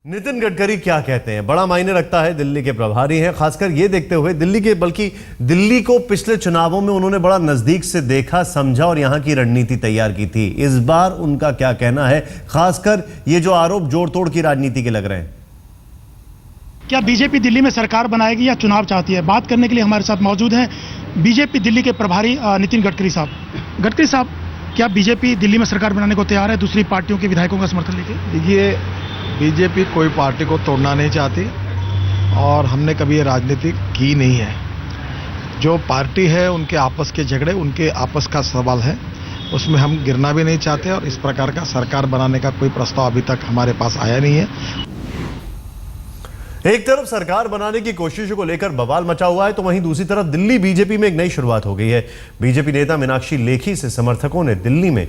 नितिन गडकरी क्या कहते हैं, बड़ा मायने रखता है। दिल्ली के प्रभारी हैं, खासकर ये देखते हुए बल्कि दिल्ली को पिछले चुनावों में उन्होंने बड़ा नजदीक से देखा, समझा और यहां की रणनीति तैयार की थी। इस बार उनका क्या कहना है, खासकर ये जो आरोप जोड़ तोड़ की राजनीति के लग रहे हैं। क्या बीजेपी दिल्ली में सरकार बनाएगी या चुनाव चाहती है, बात करने के लिए हमारे साथ मौजूद हैं बीजेपी दिल्ली के प्रभारी नितिन गडकरी साहब। गडकरी साहब, क्या बीजेपी दिल्ली में सरकार बनाने को तैयार है दूसरी पार्टियों के विधायकों का समर्थन लेके? देखिए, बीजेपी कोई पार्टी को तोड़ना नहीं चाहती और हमने कभी ये राजनीति की नहीं है। जो पार्टी है उनके आपस के झगड़े, उनके आपस का सवाल है, उसमें हम गिरना भी नहीं चाहते और इस प्रकार का सरकार बनाने का कोई प्रस्ताव अभी तक हमारे पास आया नहीं है। एक तरफ सरकार बनाने की कोशिशों को लेकर बवाल मचा हुआ है, तो वहीं दूसरी तरफ दिल्ली बीजेपी में एक नई शुरुआत हो गई है। बीजेपी नेता मीनाक्षी लेखी से समर्थकों ने दिल्ली में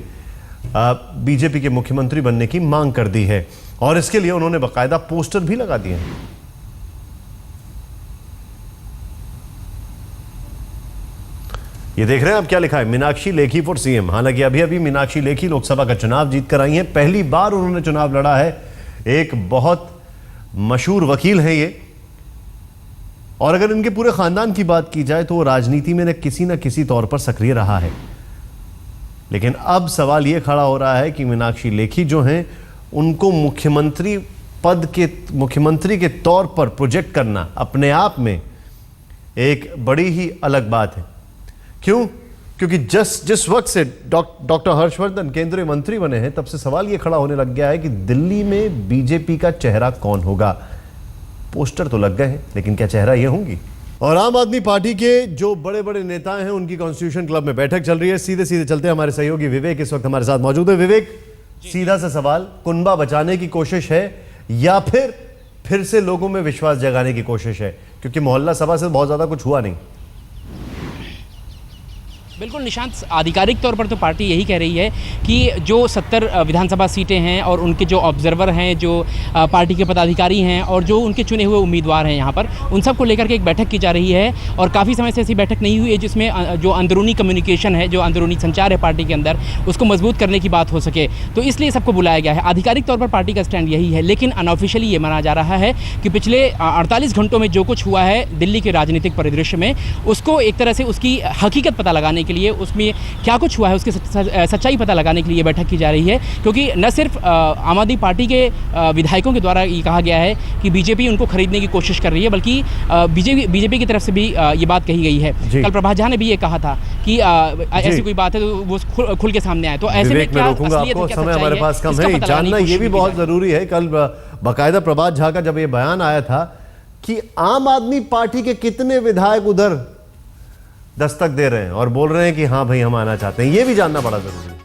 बीजेपी के मुख्यमंत्री बनने की मांग कर दी है और इसके लिए उन्होंने बाकायदा पोस्टर भी लगा दिए हैं। ये देख रहे हैं आप, क्या लिखा है, मीनाक्षी लेखी फॉर सीएम। हालांकि अभी अभी मीनाक्षी लेखी लोकसभा का चुनाव जीत कर आई हैं, पहली बार उन्होंने चुनाव लड़ा है। एक बहुत मशहूर वकील है ये, और अगर इनके पूरे खानदान की बात की जाए तो वो राजनीति में न किसी तौर पर सक्रिय रहा है। लेकिन अब सवाल ये खड़ा हो रहा है कि मीनाक्षी लेखी जो हैं, उनको मुख्यमंत्री के तौर पर प्रोजेक्ट करना अपने आप में एक बड़ी ही अलग बात है। क्यों? क्योंकि जिस वक्त से डॉक्टर हर्षवर्धन केंद्रीय मंत्री बने हैं, तब से सवाल यह खड़ा होने लग गया है कि दिल्ली में बीजेपी का चेहरा कौन होगा। पोस्टर तो लग गए हैं, लेकिन क्या चेहरा ये होंगी? और आम आदमी पार्टी के जो बड़े बड़े नेता हैं, उनकी कॉन्स्टिट्यूशन क्लब में बैठक चल रही है। सीधे चलते हैं, हमारे सहयोगी विवेक इस वक्त हमारे साथ मौजूद है। विवेक, सीधा सा सवाल, कुनबा बचाने की कोशिश है या फिर से लोगों में विश्वास जगाने की कोशिश है? क्योंकि मोहल्ला सभा से बहुत ज्यादा कुछ हुआ नहीं। बिल्कुल निशांत, आधिकारिक तौर पर तो पार्टी यही कह रही है कि जो 70 विधानसभा सीटें हैं और उनके जो ऑब्जर्वर हैं, जो पार्टी के पदाधिकारी हैं और जो उनके चुने हुए उम्मीदवार हैं यहाँ पर, उन सबको लेकर के एक बैठक की जा रही है। और काफ़ी समय से ऐसी बैठक नहीं हुई है जिसमें जो अंदरूनी कम्युनिकेशन है, जो अंदरूनी संचार है पार्टी के अंदर, उसको मजबूत करने की बात हो सके, तो इसलिए सबको बुलाया गया है। आधिकारिक तौर पर पार्टी का स्टैंड यही है, लेकिन अनऑफिशियली ये माना जा रहा है कि पिछले 48 घंटों में जो कुछ हुआ है दिल्ली के राजनीतिक परिदृश्य में, उसको एक तरह से उसकी हकीकत पता लगाने के लिए, उसमें क्या कुछ हुआ है उसकी सच्चाई पता लगाने के लिए बैठक की जा रही है। क्योंकि न सिर्फ आम आदमी पार्टी के विधायकों के द्वारा ये कहा गया है कि बीजेपी उनको खरीदने की कोशिश कर रही है, बल्कि बीजेपी की तरफ से भी ये बात कही गई है। कल प्रभात झा ने भी ये कहा था कि ऐसी कोई बात है तो वो खुल के सामने आए। तो ऐसे में क्या असलियत है, क्या समय हमारे पास कम है, जानना ये भी बहुत जरूरी है। कल बाकायदा प्रभात झा का जब ये बयान आया था कि आम आदमी पार्टी के कितने विधायक उधर दस्तक दे रहे हैं और बोल रहे हैं कि हाँ भाई हम आना चाहते हैं, ये भी जानना बड़ा जरूरी है।